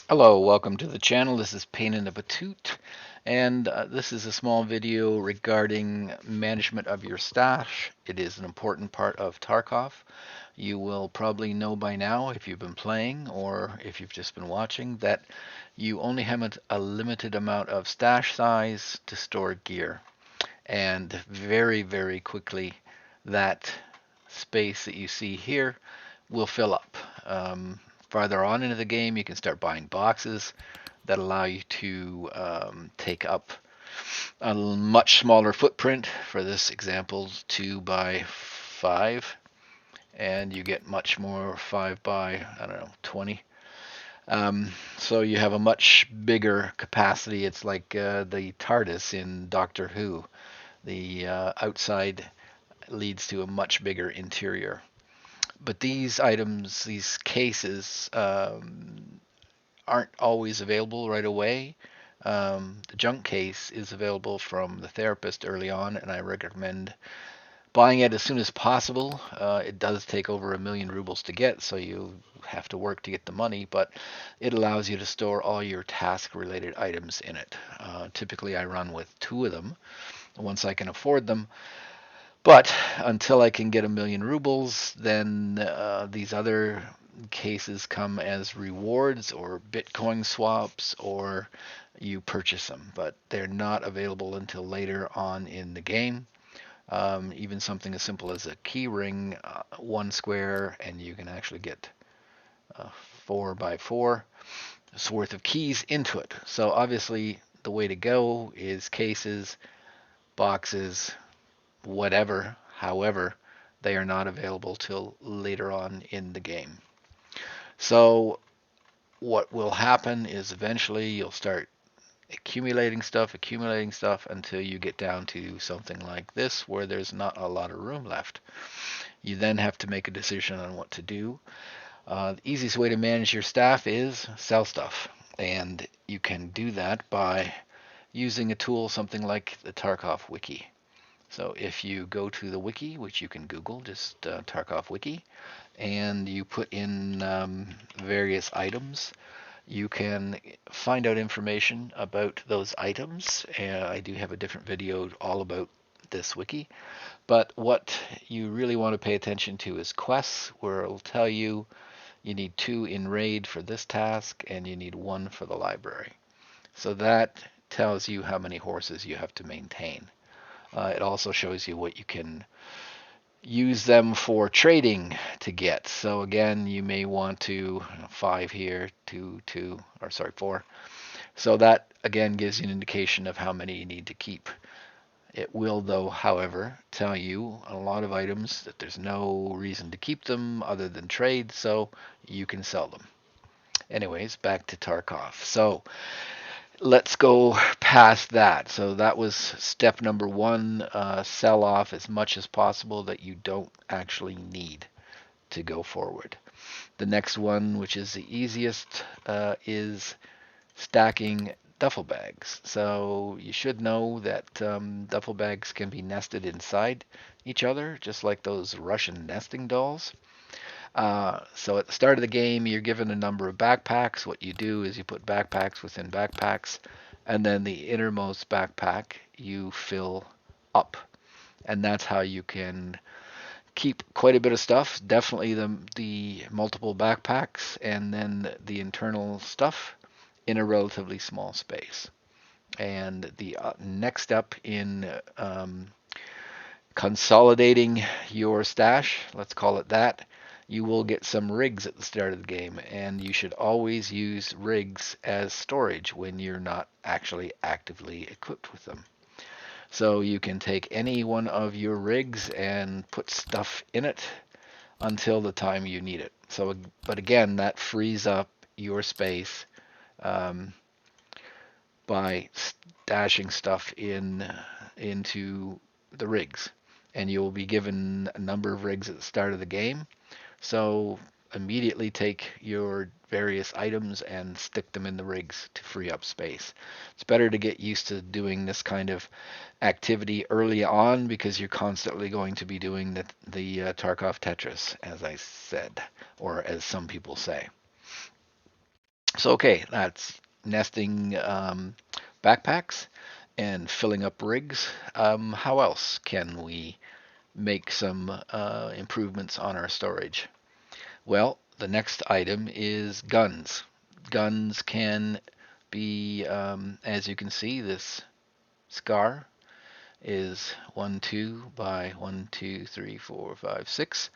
Hello, welcome to the channel. This is Pain in the Patoot, and this is a small video regarding management of your stash. It is an important part of Tarkov. You will probably know by now, if you've been playing or if you've just been watching, that you only have a limited amount of stash size to store gear. And very, very quickly, that space that you see here will fill up. Farther on into the game, you can start buying boxes that allow you to take up a much smaller footprint. For this example, 2 by 5, and you get much more 5 by, I don't know, 20. So you have a much bigger capacity. It's like the TARDIS in Doctor Who. The outside leads to a much bigger interior. But these items, these cases, aren't always available right away. The junk case is available from the therapist early on, and I recommend buying it as soon as possible. It does take over 1,000,000 rubles to get, so you have to work to get the money, but it allows you to store all your task-related items in it. Typically, I run with 2 of them once I can afford them. But until I can get 1,000,000 rubles, then these other cases come as rewards or Bitcoin swaps, or you purchase them. But they're not available until later on in the game. Even something as simple as a key ring, 1 square, and you can actually get 4 by 4 worth of keys into it. So obviously, the way to go is cases, boxes, whatever. However, they are not available till later on in the game. So what will happen is eventually you'll start accumulating stuff until you get down to something like this where there's not a lot of room left. You then have to make a decision on what to do. The easiest way to manage your staff is sell stuff. And you can do that by using a tool, something like the Tarkov Wiki. So if you go to the wiki, which you can Google, just Tarkov Wiki, and you put in various items, you can find out information about those items. I do have a different video all about this wiki, but what you really want to pay attention to is quests, where it'll tell you you need 2 in raid for this task and you need 1 for the library. So that tells you how many horses you have to maintain. It also shows you what you can use them for trading to get. So again, you may want to 5 here, 2, 2, or sorry, 4. So that again gives you an indication of how many you need to keep. It will, though, however, tell you a lot of items that there's no reason to keep them other than trade, so you can sell them. Anyways, back to Tarkov. So let's go past that. So that was step number 1. Sell off as much as possible that you don't actually need to go forward. The next one, which is the easiest, is stacking duffel bags. So you should know that duffel bags can be nested inside each other, just like those Russian nesting dolls. So at the start of the game, you're given a number of backpacks. What you do is you put backpacks within backpacks, and then the innermost backpack you fill up. And that's how you can keep quite a bit of stuff. Definitely the multiple backpacks, and then the internal stuff in a relatively small space. And the next step in consolidating your stash, let's call it that, you will get some rigs at the start of the game, and you should always use rigs as storage when you're not actually actively equipped with them. So you can take any one of your rigs and put stuff in it until the time you need it. So, but again, that frees up your space um, by stashing stuff into the rigs, and you'll be given a number of rigs at the start of the game. So immediately take your various items and stick them in the rigs to free up space. It's better to get used to doing this kind of activity early on because you're constantly going to be doing the Tarkov Tetris, as I said, or as some people say. So okay, that's nesting backpacks and filling up rigs. How else can we make some improvements on our storage? Well, the next item is guns. Guns can be, as you can see, this scar is 1, 2 by 1, 2, 3, 4, 5, 6.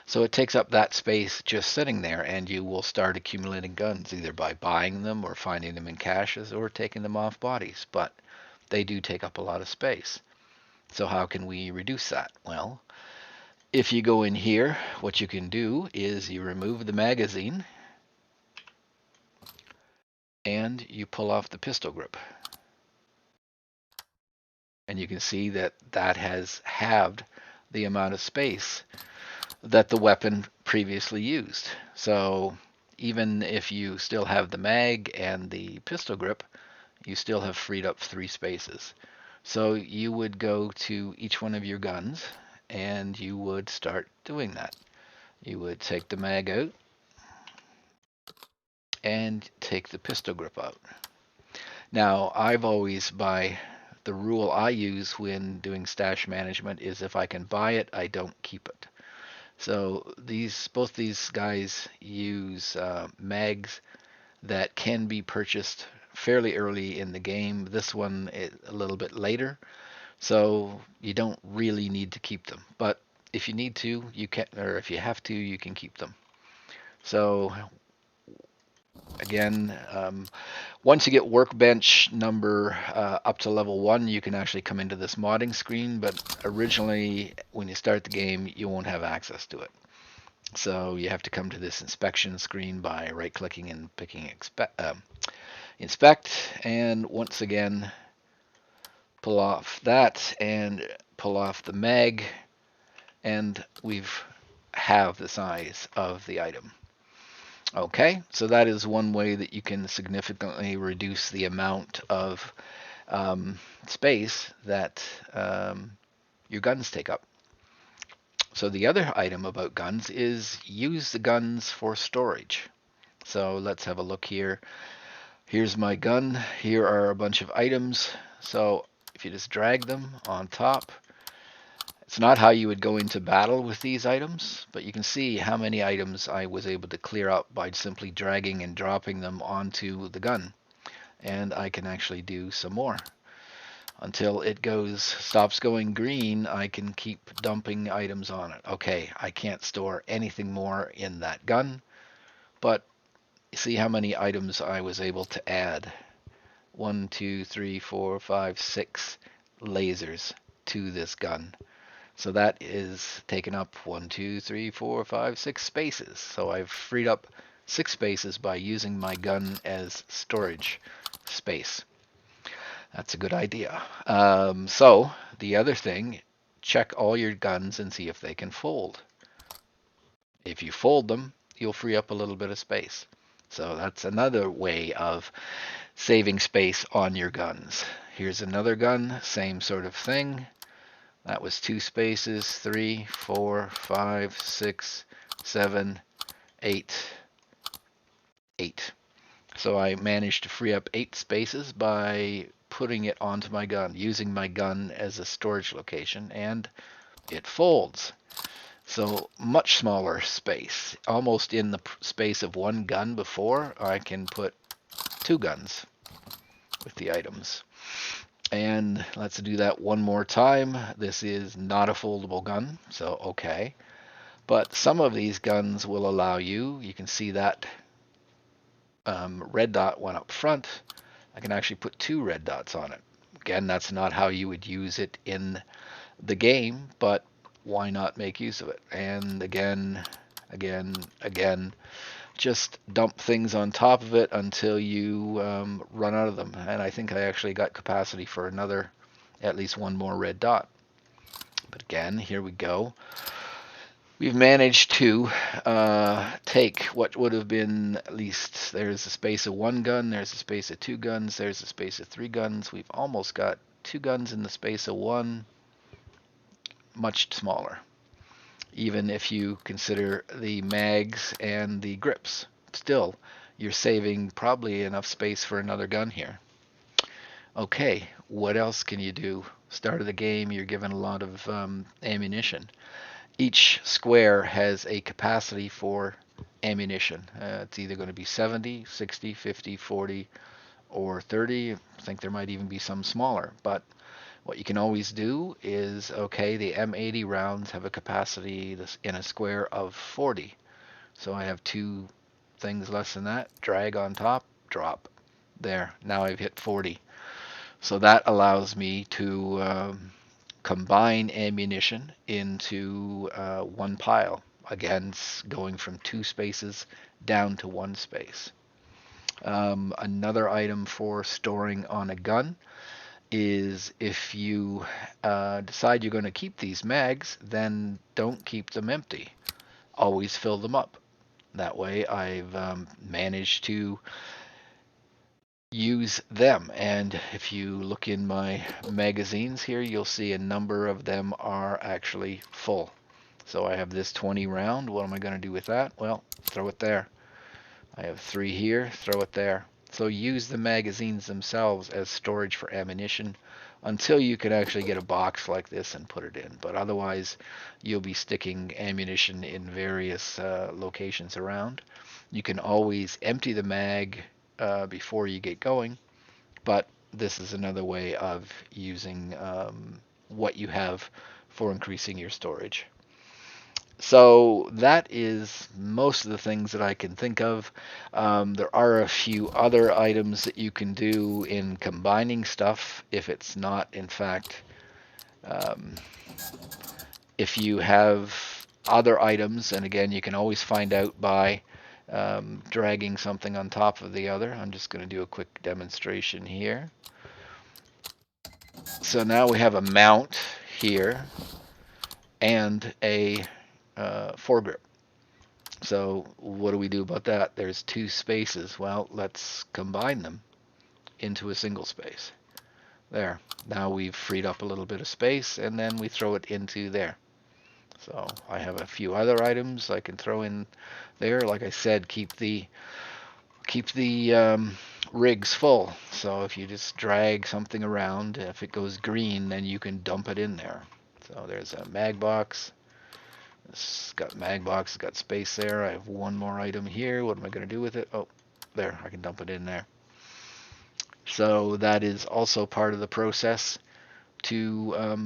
So it takes up that space just sitting there, and you will start accumulating guns either by buying them or finding them in caches or taking them off bodies. But they do take up a lot of space. So how can we reduce that? Well, if you go in here, what you can do is you remove the magazine and you pull off the pistol grip. And you can see that that has halved the amount of space that the weapon previously used. So even if you still have the mag and the pistol grip, you still have freed up 3 spaces. So you would go to each one of your guns and you would start doing that. You would take the mag out and take the pistol grip out. Now, I've always, by the rule I use when doing stash management, is if I can buy it, I don't keep it. So both these guys use mags that can be purchased fairly early in the game. This one is a little bit later, so you don't really need to keep them. But if you need to, you can, or if you have to, you can keep them. So again, once you get workbench number up to level 1, you can actually come into this modding screen, but originally when you start the game, you won't have access to it. So you have to come to this inspection screen by right-clicking and picking inspect, and once again, pull off that and pull off the mag, and we've halved the size of the item. Okay, so that is one way that you can significantly reduce the amount of space that your guns take up. So the other item about guns is use the guns for storage. So let's have a look here. Here's my gun. Here are a bunch of items. So if you just drag them on top, it's not how you would go into battle with these items, but you can see how many items I was able to clear up by simply dragging and dropping them onto the gun. And I can actually do some more. Until it stops going green, I can keep dumping items on it. Okay, I can't store anything more in that gun, but see how many items I was able to add. 1, 2, 3, 4, 5, 6 lasers to this gun. So that is taken up 1, 2, 3, 4, 5, 6 spaces. So I've freed up 6 spaces by using my gun as storage space. That's a good idea. So the other thing, check all your guns and see if they can fold. If you fold them, you'll free up a little bit of space. So that's another way of saving space on your guns. Here's another gun, same sort of thing. That was 2 spaces, 3, 4, 5, 6, 7, 8, 8. So I managed to free up 8 spaces by putting it onto my gun, using my gun as a storage location, and it folds. So much smaller space. Almost in the space of one gun before, I can put 2 guns with the items. And let's do that one more time. This is not a foldable gun, so okay. But some of these guns will allow you can see that red dot went up front. I can actually put 2 red dots on it. Again, that's not how you would use it in the game, but why not make use of it? And again, just dump things on top of it until you run out of them. And I think I actually got capacity for at least one more red dot. But again, here we go. We've managed to take what would have been at least, there's a space of 1 gun, there's a space of 2 guns, there's a space of 3 guns. We've almost got 2 guns in the space of 1, much smaller. Even if you consider the mags and the grips, still you're saving probably enough space for another gun here. Okay, what else can you do? Start of the game, you're given a lot of ammunition. Each square has a capacity for ammunition. It's either going to be 70, 60, 50, 40, or 30. I think there might even be some smaller. But what you can always do is, okay, the M80 rounds have a capacity in a square of 40. So I have two things less than that. Drag on top, drop. There, now I've hit 40. So that allows me to combine ammunition into one pile. Again, going from two spaces down to one space. Another item for storing on a gun is if you decide you're going to keep these mags, then don't keep them empty. Always fill them up. That way I've managed to use them. And if you look in my magazines here, you'll see a number of them are actually full. So I have this 20 round. What am I going to do with that? Well, throw it there. I have 3 here, throw it there. So use the magazines themselves as storage for ammunition until you can actually get a box like this and put it in. But otherwise, you'll be sticking ammunition in various locations around. You can always empty the mag before you get going, but this is another way of using what you have for increasing your storage. So that is most of the things that I can think of. There are a few other items that you can do in combining stuff if it's not, in fact, um, if you have other items, and again, you can always find out by dragging something on top of the other. I'm just going to do a quick demonstration here. So now we have a mount here and a foregrip. So what do we do about that? There's two spaces. Well, let's combine them into a single space. There. Now we've freed up a little bit of space, and then we throw it into there. So I have a few other items I can throw in there. Like I said, keep the rigs full. So if you just drag something around, if it goes green, then you can dump it in there. So there's a mag box. It's got mag box, it's got space there. I have one more item here. What am I going to do with it? Oh, there, I can dump it in there. So that is also part of the process to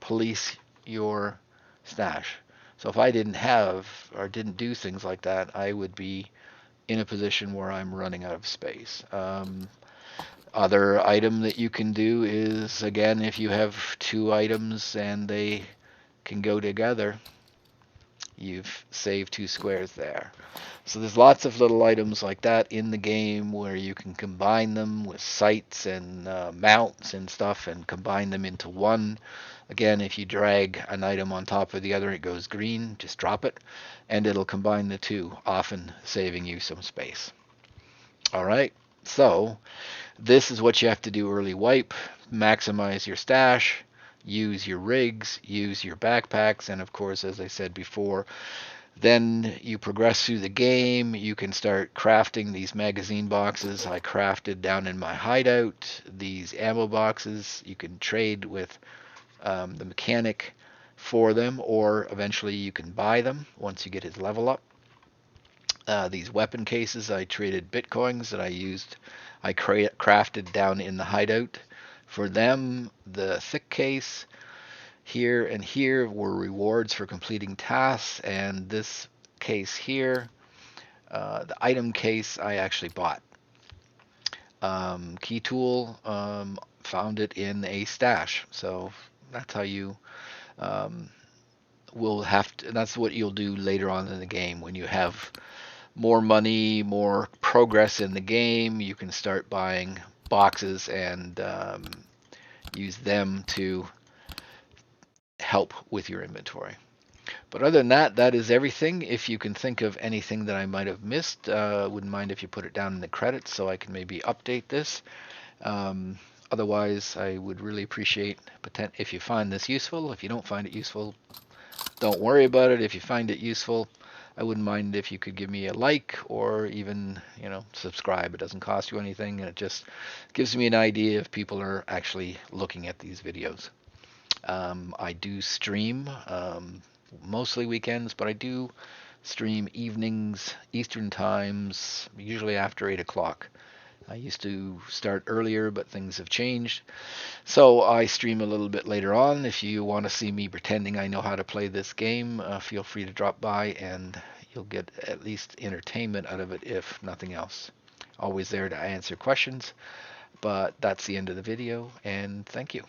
police your stash. So if I didn't have or didn't do things like that, I would be in a position where I'm running out of space. Other item that you can do is, again, if you have two items and they can go together, you've saved 2 squares there. So there's lots of little items like that in the game where you can combine them with sights and mounts and stuff and combine them into one. Again, if you drag an item on top of the other, it goes green, just drop it, and it'll combine the two, often saving you some space. All right, so this is what you have to do early wipe. Maximize your stash, use your rigs, use your backpacks, and of course, as I said before, then you progress through the game. You can start crafting these magazine boxes. I crafted down in my hideout these ammo boxes. You can trade with the mechanic for them, or eventually you can buy them once you get his level up. These weapon cases, I traded bitcoins that I crafted down in the hideout. For them, the thick case here and here were rewards for completing tasks, and this case here, the item case, I actually bought. Key tool, found it in a stash, so that's how you will have to, that's what you'll do later on in the game when you have more money, more progress in the game. You can start buying boxes and use them to help with your inventory. But other than that, that is everything. If you can think of anything that I might have missed, wouldn't mind if you put it down in the credits so I can maybe update this. Otherwise, I would really appreciate if you find this useful. If you don't find it useful, don't worry about it. If you find it useful, I wouldn't mind if you could give me a like or even, subscribe. It doesn't cost you anything, and it just gives me an idea if people are actually looking at these videos. I do stream mostly weekends, but I do stream evenings, Eastern times, usually after 8 o'clock. I used to start earlier, but things have changed. So I stream a little bit later on. If you want to see me pretending I know how to play this game, feel free to drop by and you'll get at least entertainment out of it, if nothing else. Always there to answer questions, but that's the end of the video, and thank you.